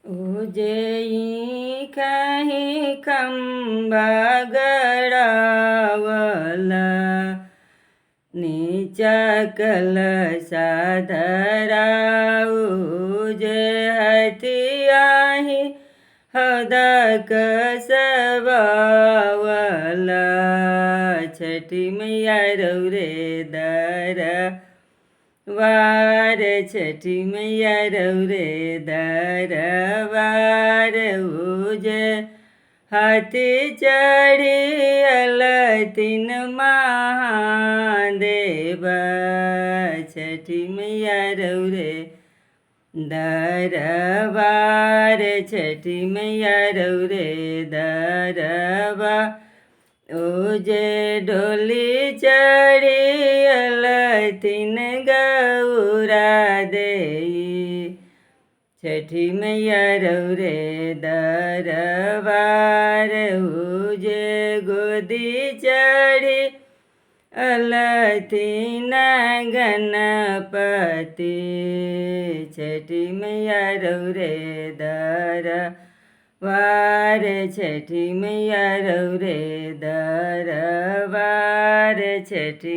ઉજઈ ખાહી ખંભા ગળાવલા નીચા કલશા ધરાવું જે હથિયાહી હદક સવાવલા છઠી મૈયા રવ રે વાર છઠી મૈયા રવ રે વાર ઉજે હાથી ચડી અલતીન મહાદેવ છઠી મૈયા રવ રે વાર છઠી મૈયા રવ રે ઓજે ડોલી ચડી અલતીન ગૌરા દેઈ છઠી મૈયા રવ રે વાર ઉજે ગોદી ચડી અલતીના ગણપતિ છઠી મૈયા રવ રે વાર છઠી મૈયા રવ રે વાર છઠી